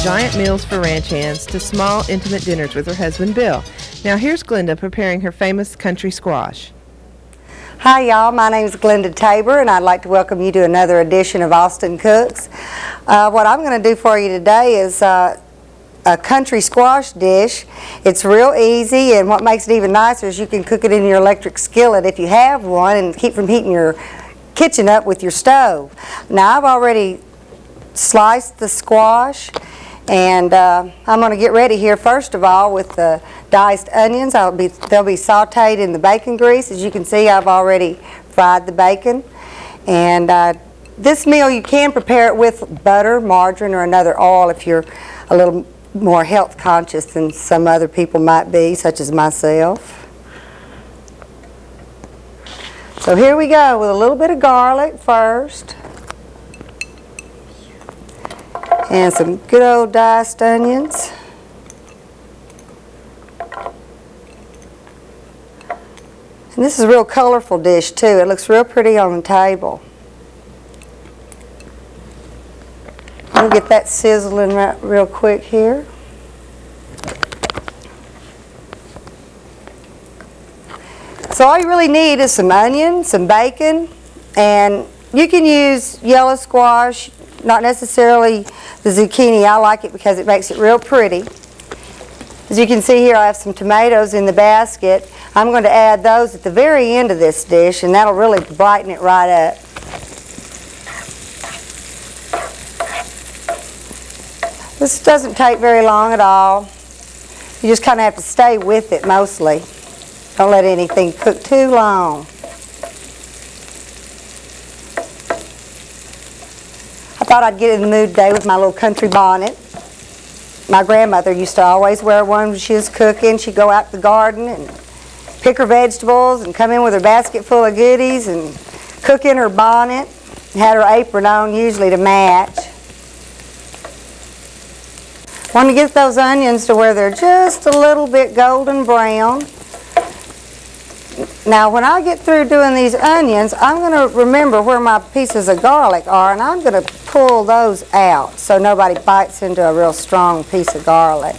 giant meals for ranch hands to small, intimate dinners with her husband, Bill. Now here's Glenda preparing her famous country squash. Hi y'all, my name is Glenda Tabor and I'd like to welcome you to another edition of Austin Cooks. What I'm going to do for you today is a country squash dish. It's real easy, and what makes it even nicer is you can cook it in your electric skillet if you have one and keep from heating your kitchen up with your stove. Now I've already sliced the squash, and I'm going to get ready here first of all with the diced onions. They'll be sauteed in the bacon grease. As you can see, I've already fried the bacon. And this meal you can prepare it with butter, margarine, or another oil if you're a little more health conscious than some other people might be, such as myself. So here we go with a little bit of garlic first. And some good old diced onions. And this is a real colorful dish too. It looks real pretty on the table. We'll get that sizzling real quick here. So all you really need is some onion, some bacon, and you can use yellow squash, not necessarily the zucchini. I like it because it makes it real pretty. As you can see here, I have some tomatoes in the basket. I'm going to add those at the very end of this dish, and that'll really brighten it right up. This doesn't take very long at all. You just kind of have to stay with it mostly. Don't let anything cook too long. I thought I'd get in the mood today with my little country bonnet. My grandmother used to always wear one when she was cooking. She'd go out to the garden and pick her vegetables and come in with her basket full of goodies and cook in her bonnet. Had her apron on usually to match. Want to get those onions to where they're just a little bit golden brown. Now when I get through doing these onions, I'm going to remember where my pieces of garlic are, and I'm going to pull those out so nobody bites into a real strong piece of garlic.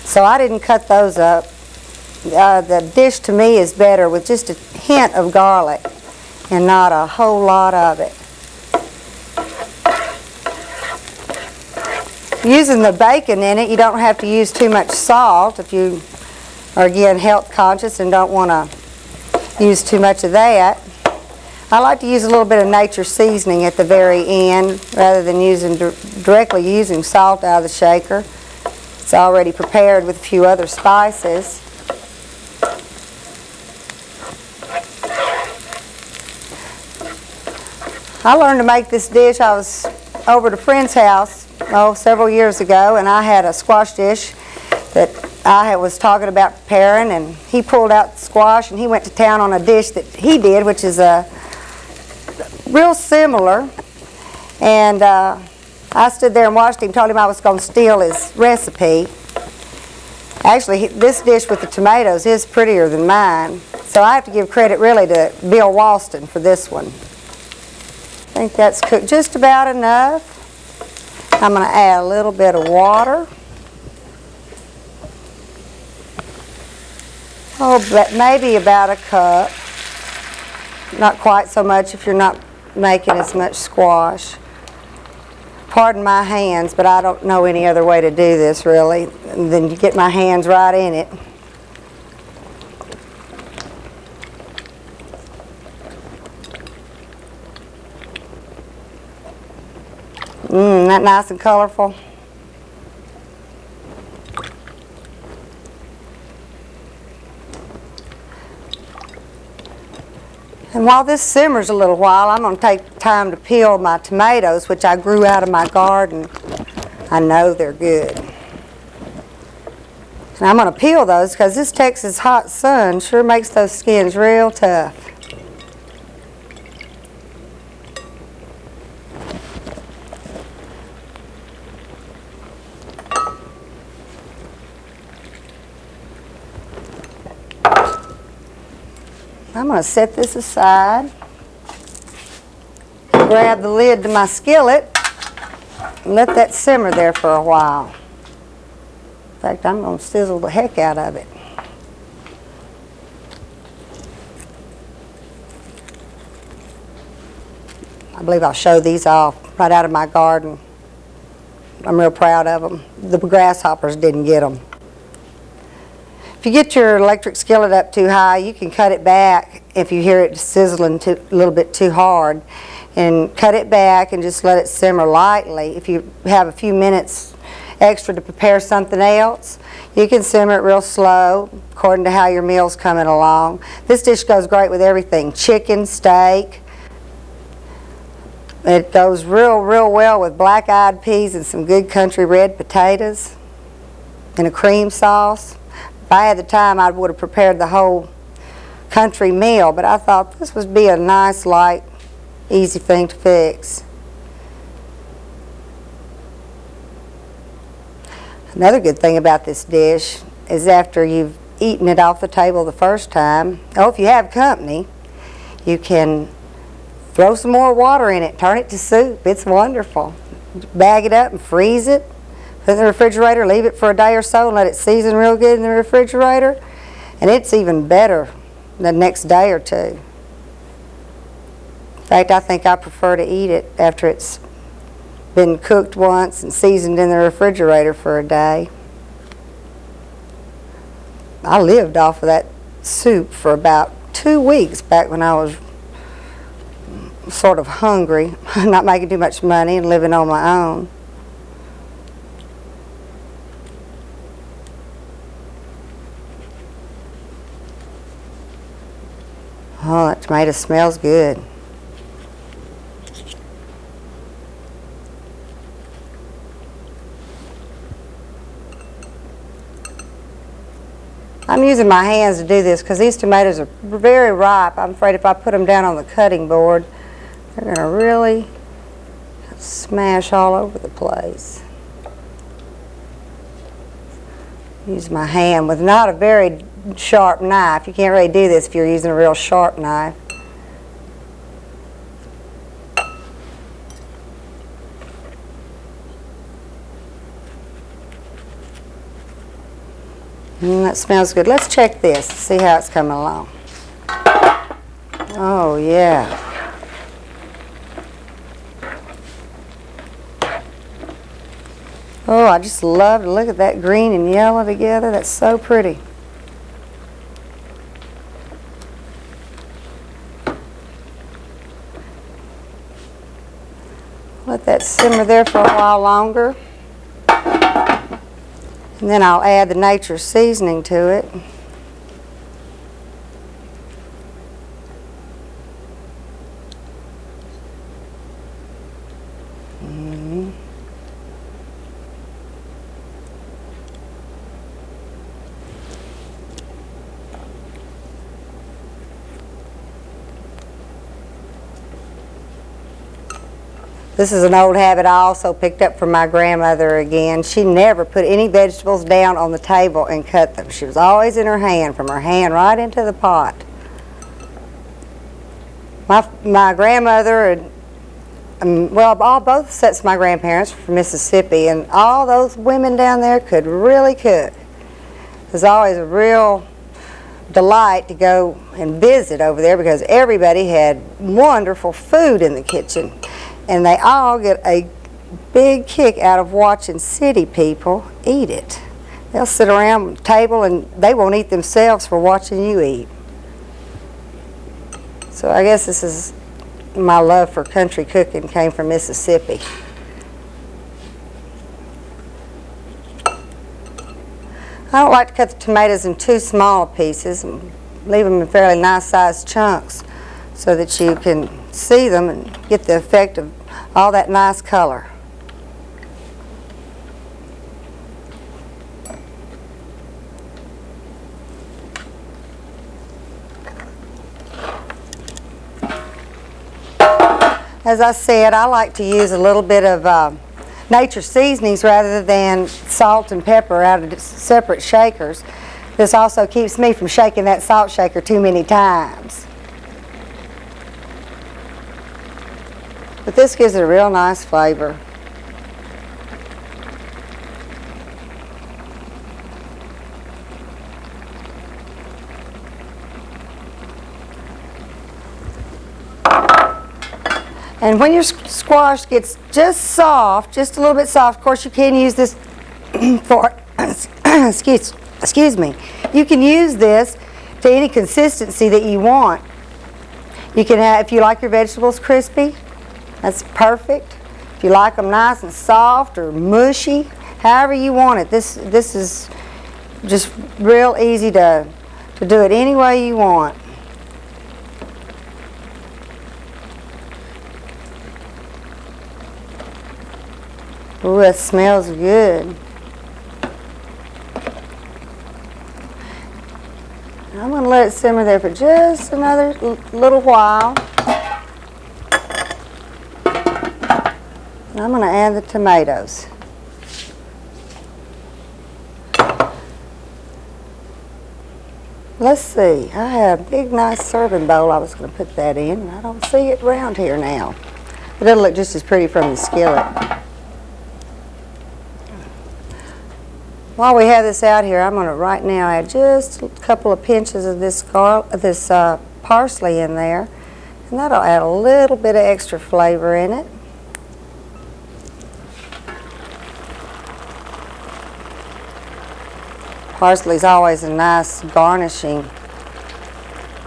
So I didn't cut those up. The dish to me is better with just a hint of garlic and not a whole lot of it. Using the bacon in it, you don't have to use too much salt if you are, again, health conscious and don't want to use too much of that. I like to use a little bit of nature seasoning at the very end rather than directly using salt out of the shaker. It's already prepared with a few other spices. I learned to make this dish. I was over at a friend's house several years ago, and I had a squash dish that I was talking about preparing, and he pulled out the squash and he went to town on a dish that he did, which is real similar. And I stood there and watched him, told him I was going to steal his recipe. Actually, this dish with the tomatoes is prettier than mine, so I have to give credit really to Bill Walston for this one. I think that's cooked just about enough. I'm going to add a little bit of water. But maybe about a cup. Not quite so much if you're not making as much squash. Pardon my hands, but I don't know any other way to do this really than to get my hands right in it. Isn't that nice and colorful? And while this simmers a little while, I'm going to take time to peel my tomatoes, which I grew out of my garden. I know they're good. And I'm going to peel those because this Texas hot sun sure makes those skins real tough. I'm going to set this aside, grab the lid to my skillet, let that simmer there for a while. In fact, I'm going to sizzle the heck out of it. I believe I'll show these off right out of my garden. I'm real proud of them. The grasshoppers didn't get them. If you get your electric skillet up too high, you can cut it back if you hear it sizzling a little bit too hard. And cut it back and just let it simmer lightly. If you have a few minutes extra to prepare something else, you can simmer it real slow according to how your meal's coming along. This dish goes great with everything. Chicken, steak. It goes real well with black-eyed peas and some good country red potatoes and a cream sauce. If I had the time, I would have prepared the whole country meal, but I thought this would be a nice, light, easy thing to fix. Another good thing about this dish is after you've eaten it off the table the first time, if you have company, you can throw some more water in it, turn it to soup. It's wonderful. Bag it up and freeze it. Put it in the refrigerator, leave it for a day or so and let it season real good in the refrigerator. And it's even better the next day or two. In fact, I think I prefer to eat it after it's been cooked once and seasoned in the refrigerator for a day. I lived off of that soup for about 2 weeks back when I was sort of hungry, not making too much money and living on my own. Oh, that tomato smells good. I'm using my hands to do this because these tomatoes are very ripe. I'm afraid if I put them down on the cutting board, they're going to really smash all over the place. Use my hand with not a very sharp knife. You can't really do this if you're using a real sharp knife. That smells good. Let's check this, see how it's coming along. Oh, yeah. Oh, I just love to look at that green and yellow together. That's so pretty. Let that simmer there for a while longer. And then I'll add the nature seasoning to it. This is an old habit I also picked up from my grandmother again. She never put any vegetables down on the table and cut them. She was always in her hand, from her hand right into the pot. My grandmother, and both sets of my grandparents were from Mississippi, and all those women down there could really cook. It was always a real delight to go and visit over there because everybody had wonderful food in the kitchen. And they all get a big kick out of watching city people eat it. They'll sit around the table and they won't eat themselves for watching you eat. So I guess this is my love for country cooking came from Mississippi. I don't like to cut the tomatoes in too small pieces. Leave them in fairly nice sized chunks so that you can see them and get the effect of all that nice color. As I said, I like to use a little bit of nature seasonings rather than salt and pepper out of separate shakers. This also keeps me from shaking that salt shaker too many times. But this gives it a real nice flavor. And when your squash gets just soft, just a little bit soft, of course you can use this for, excuse me, you can use this to any consistency that you want. You can have, if you like your vegetables crispy, that's perfect. If you like them nice and soft or mushy, however you want it. This is just real easy to do it any way you want. Ooh, that smells good. I'm going to let it simmer there for just another little while. I'm going to add the tomatoes. Let's see, I had a big nice serving bowl I was going to put that in, and I don't see it around here now. But it'll look just as pretty from the skillet. While we have this out here, I'm going to right now add just a couple of pinches of this parsley in there, and that'll add a little bit of extra flavor in it. Parsley's always a nice garnishing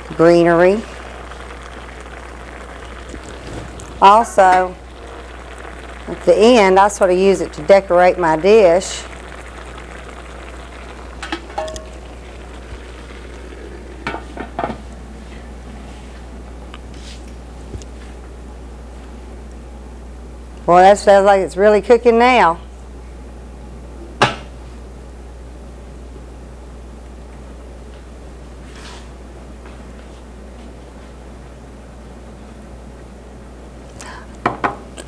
greenery. Also, at the end, I sort of use it to decorate my dish. Boy, that sounds like it's really cooking now.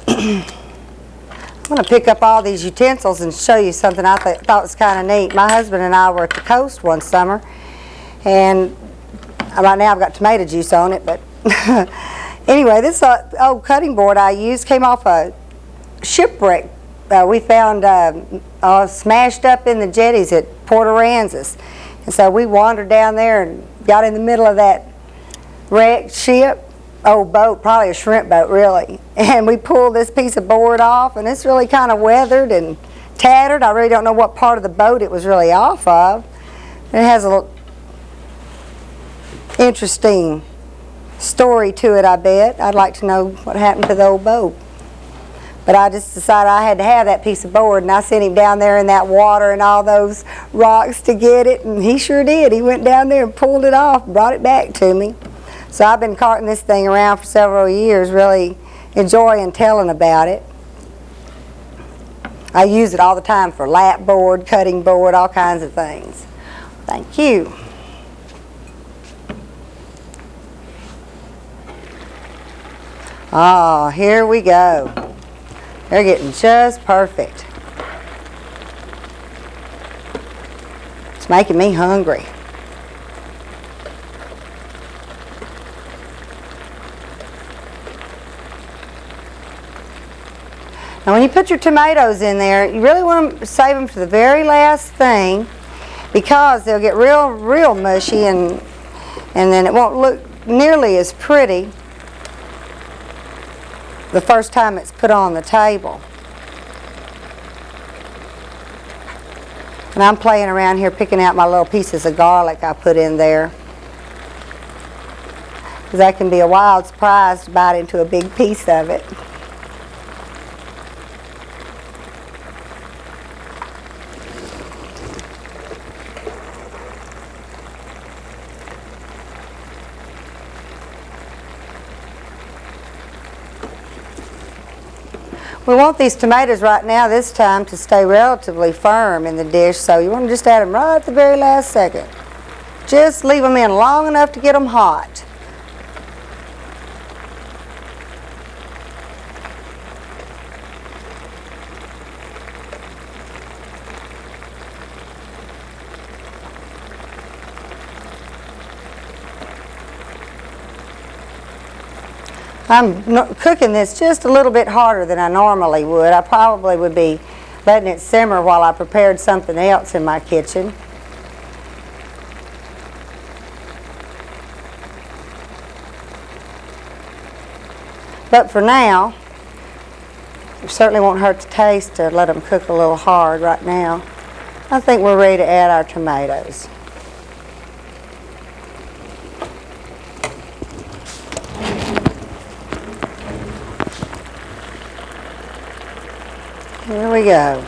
I'm going to pick up all these utensils and show you something I thought was kind of neat. My husband and I were at the coast one summer, and right now I've got tomato juice on it, but anyway, this old cutting board I used came off a shipwreck we found smashed up in the jetties at Port Aransas. And so we wandered down there and got in the middle of that wrecked ship. Old boat, probably a shrimp boat really, and we pulled this piece of board off, and it's really kind of weathered and tattered. I really don't know what part of the boat it was really off of. It has a little interesting story to it, I bet. I'd like to know what happened to the old boat. But I just decided I had to have that piece of board, and I sent him down there in that water and all those rocks to get it, and he sure did. He went down there and pulled it off, brought it back to me. So I've been carting this thing around for several years, really enjoying telling about it. I use it all the time for lap board, cutting board, all kinds of things. Thank you. Oh, here we go. They're getting just perfect. It's making me hungry. Now when you put your tomatoes in there, you really want to save them for the very last thing, because they'll get real mushy, and then it won't look nearly as pretty the first time it's put on the table. And I'm playing around here picking out my little pieces of garlic I put in there, because that can be a wild surprise to bite into a big piece of it. We want these tomatoes right now, this time, to stay relatively firm in the dish, so you want to just add them right at the very last second. Just leave them in long enough to get them hot. I'm cooking this just a little bit harder than I normally would. I probably would be letting it simmer while I prepared something else in my kitchen. But for now, it certainly won't hurt the taste to let them cook a little hard right now. I think we're ready to add our tomatoes. Here we go.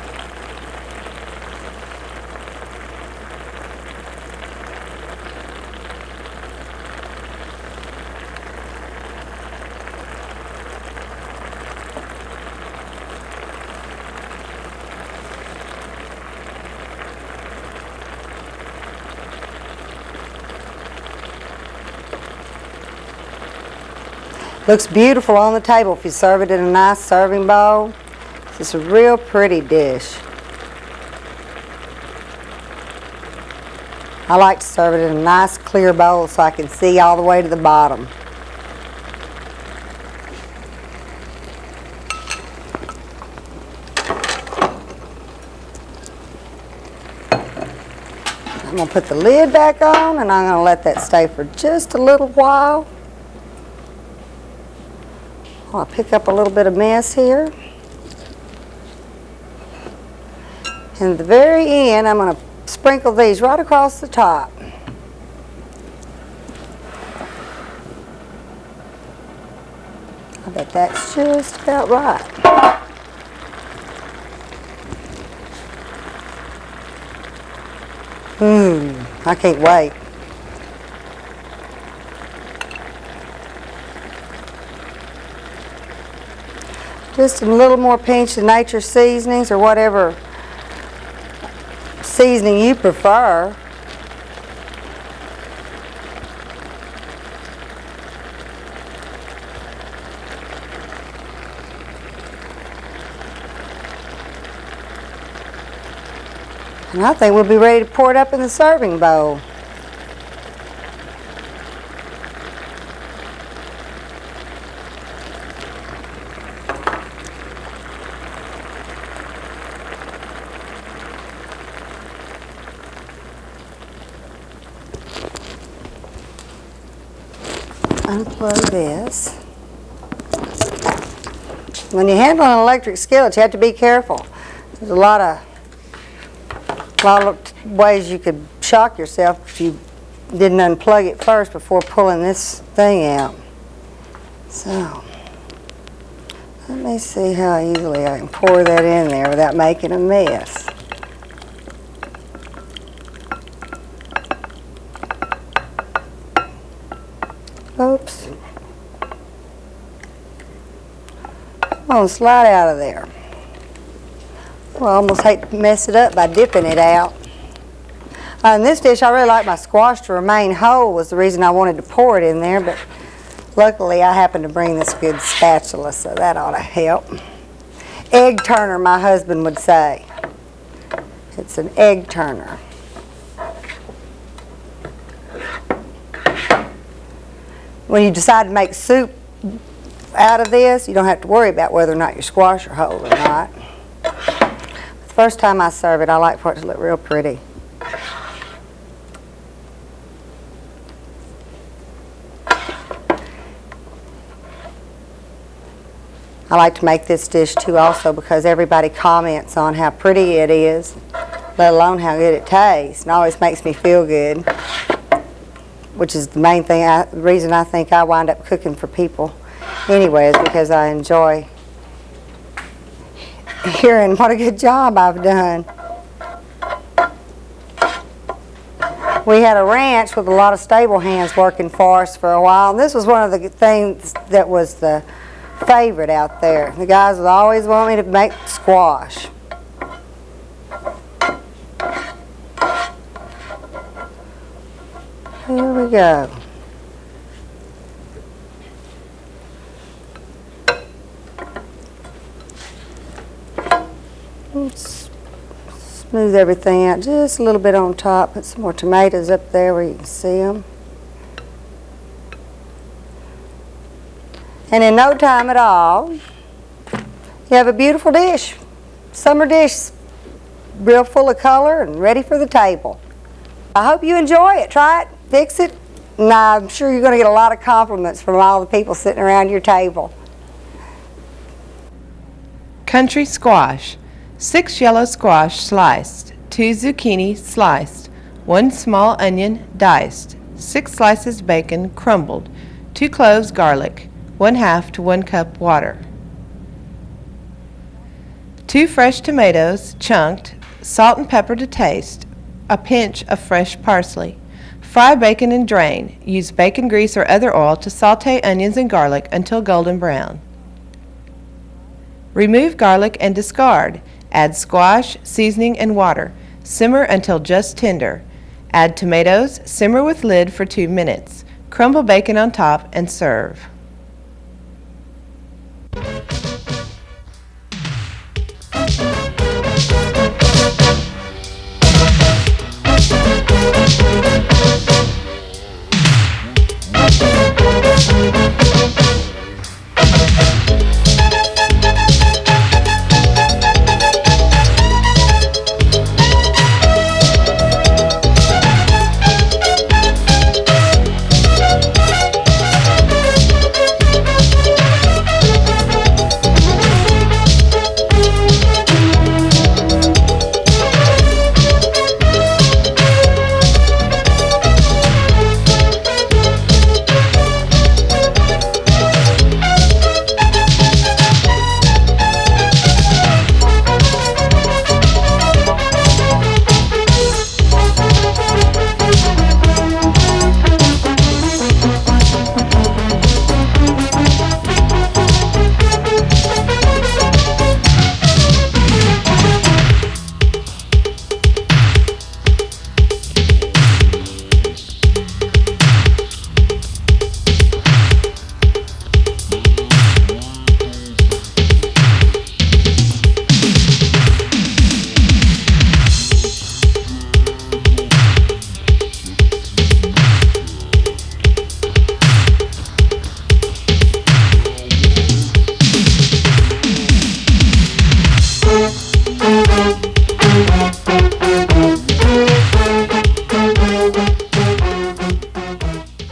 Looks beautiful on the table if you serve it in a nice serving bowl. It's a real pretty dish. I like to serve it in a nice clear bowl so I can see all the way to the bottom. I'm going to put the lid back on and I'm going to let that stay for just a little while. I'll pick up a little bit of mess here. And at the very end, I'm going to sprinkle these right across the top. I bet that's just about right. I can't wait. Just a little more pinch of nature seasonings or whatever seasoning you prefer. And I think we'll be ready to pour it up in the serving bowl. Unplug this. When you handle an electric skillet, you have to be careful. There's a lot of ways you could shock yourself if you didn't unplug it first before pulling this thing out. So, let me see how easily I can pour that in there without making a mess. Oops. Come on, slide out of there. Well, I almost hate to mess it up by dipping it out. In this dish, I really like my squash to remain whole was the reason I wanted to pour it in there, but luckily I happened to bring this good spatula, so that ought to help. Egg turner, my husband would say. It's an egg turner. When you decide to make soup out of this, you don't have to worry about whether or not your squash are whole or not. The first time I serve it, I like for it to look real pretty. I like to make this dish too also because everybody comments on how pretty it is, let alone how good it tastes. It always makes me feel good, which is the main thing, the reason I think I wind up cooking for people anyway is because I enjoy hearing what a good job I've done. We had a ranch with a lot of stable hands working for us for a while, and this was one of the things that was the favorite out there. The guys would always want me to make squash. Here we go. Let's smooth everything out just a little bit on top. Put some more tomatoes up there where you can see them. And in no time at all, you have a beautiful dish. Summer dish, real full of color and ready for the table. I hope you enjoy it. Try it, fix it, and I'm sure you're going to get a lot of compliments from all the people sitting around your table. Country squash. 6 yellow squash sliced, 2 zucchini sliced, 1 small onion diced, 6 slices bacon crumbled, 2 cloves garlic, 1/2 to 1 cup water. 2 fresh tomatoes chunked, salt and pepper to taste, a pinch of fresh parsley. Fry bacon and drain. Use bacon grease or other oil to saute onions and garlic until golden brown. Remove garlic and discard. Add squash, seasoning, and water. Simmer until just tender. Add tomatoes, simmer with lid for 2 minutes. Crumble bacon on top and serve.